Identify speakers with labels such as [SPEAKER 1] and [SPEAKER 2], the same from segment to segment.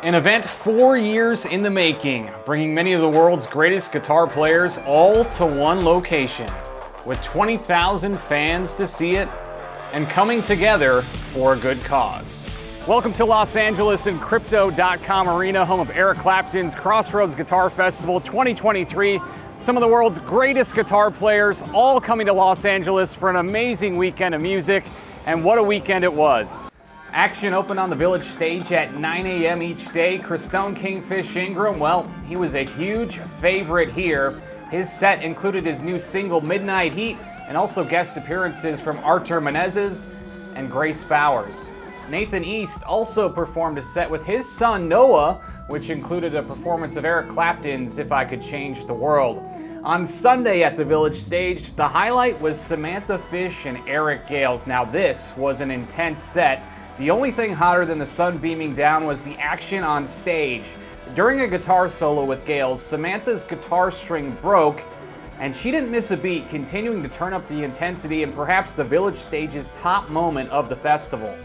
[SPEAKER 1] An event 4 years in the making, bringing many of the world's greatest guitar players all to one location, with 20,000 fans to see it, and coming together for a good cause. Welcome to Los Angeles and Crypto.com Arena, home of Eric Clapton's Crossroads Guitar Festival 2023. Some of the world's greatest guitar players all coming to Los Angeles for an amazing weekend of music, and what a weekend it was. Action opened on the Village stage at 9 a.m. each day. Christone Kingfish Ingram, well, he was a huge favorite here. His set included his new single Midnight Heat and also guest appearances from Artur Menezes and Grace Bowers. Nathan East also performed a set with his son Noah, which included a performance of Eric Clapton's If I Could Change the World. On Sunday at the Village stage, the highlight was Samantha Fish and Eric Gales. Now this was an intense set. The only thing hotter than the sun beaming down was the action on stage. During a guitar solo with Gales, Samantha's guitar string broke, and she didn't miss a beat, continuing to turn up the intensity in perhaps the Village stage's top moment of the festival.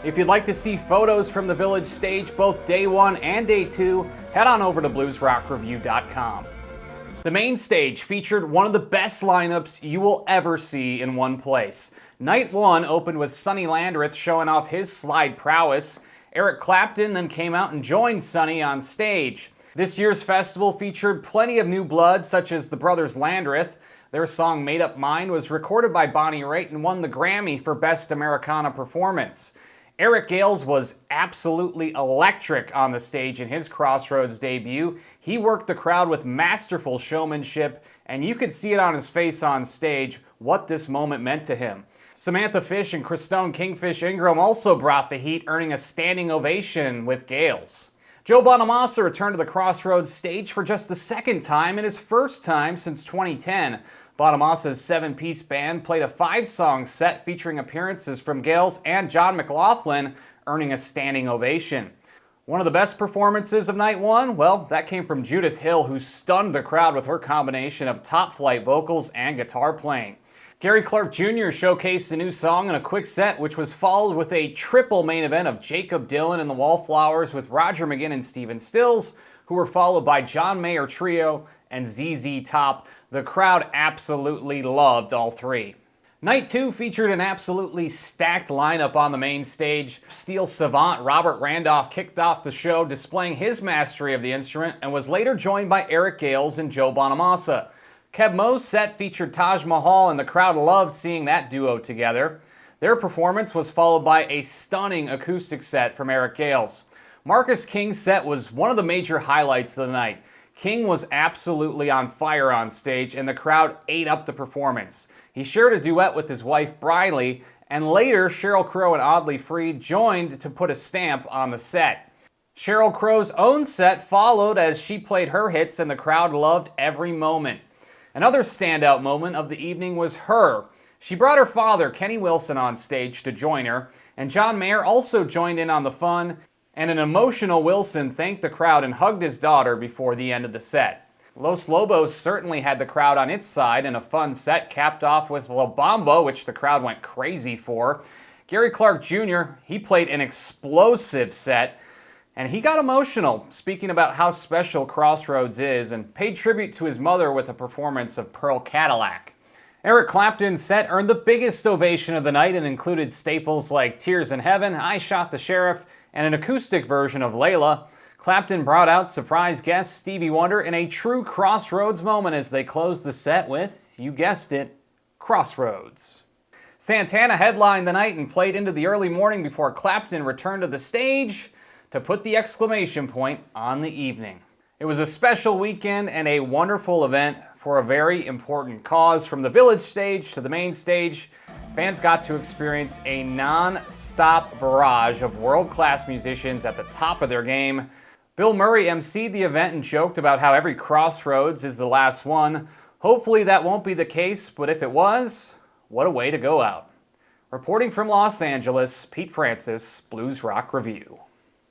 [SPEAKER 1] If you'd like to see photos from the Village stage, both day 1 and day 2, head on over to bluesrockreview.com. The main stage featured one of the best lineups you will ever see in one place. Night 1 opened with Sonny Landreth showing off his slide prowess. Eric Clapton then came out and joined Sonny on stage. This year's festival featured plenty of new blood, such as the brothers Landreth. Their song Made Up Mind was recorded by Bonnie Raitt and won the Grammy for Best Americana Performance. Eric Gales was absolutely electric on the stage in his Crossroads debut. He worked the crowd with masterful showmanship, and you could see it on his face on stage what this moment meant to him. Samantha Fish and Christone Kingfish Ingram also brought the heat, earning a standing ovation with Gales. Joe Bonamassa returned to the Crossroads stage for just the second time and his first time since 2010. Bonamassa's 7-piece band played a 5-song set featuring appearances from Gales and John McLaughlin, earning a standing ovation. One of the best performances of Night 1? Well, that came from Judith Hill, who stunned the crowd with her combination of top-flight vocals and guitar playing. Gary Clark Jr. showcased a new song in a quick set, which was followed with a triple main event of Jacob Dylan and the Wallflowers with Roger McGuinn and Stephen Stills, who were followed by John Mayer Trio and ZZ Top. The crowd absolutely loved all three. Night 2 featured an absolutely stacked lineup on the main stage. Steel savant Robert Randolph kicked off the show, displaying his mastery of the instrument, and was later joined by Eric Gales and Joe Bonamassa. Keb Mo's set featured Taj Mahal, and the crowd loved seeing that duo together. Their performance was followed by a stunning acoustic set from Eric Gales. Marcus King's set was one of the major highlights of the night. King was absolutely on fire on stage, and the crowd ate up the performance. He shared a duet with his wife Briley, and later Sheryl Crow and Audley Freed joined to put a stamp on the set. Sheryl Crow's own set followed as she played her hits, and the crowd loved every moment. Another standout moment of the evening was Her. She brought her father, Kenny Wilson, on stage to join her, and John Mayer also joined in on the fun, and an emotional Wilson thanked the crowd and hugged his daughter before the end of the set. Los Lobos certainly had the crowd on its side, and a fun set capped off with La Bamba, which the crowd went crazy for. Gary Clark Jr., he played an explosive set, and he got emotional, speaking about how special Crossroads is, and paid tribute to his mother with a performance of Pearl Cadillac. Eric Clapton's set earned the biggest ovation of the night and included staples like Tears in Heaven, I Shot the Sheriff, and an acoustic version of Layla. Clapton brought out surprise guest Stevie Wonder in a true Crossroads moment as they closed the set with, you guessed it, Crossroads. Santana headlined the night and played into the early morning before Clapton returned to the stage to put the exclamation point on the evening. It was a special weekend and a wonderful event for a very important cause. From the Village stage to the main stage, fans got to experience a non-stop barrage of world-class musicians at the top of their game. Bill Murray emceed the event and joked about how every Crossroads is the last one. Hopefully that won't be the case, but if it was, what a way to go out. Reporting from Los Angeles, Pete Francis, Blues Rock Review.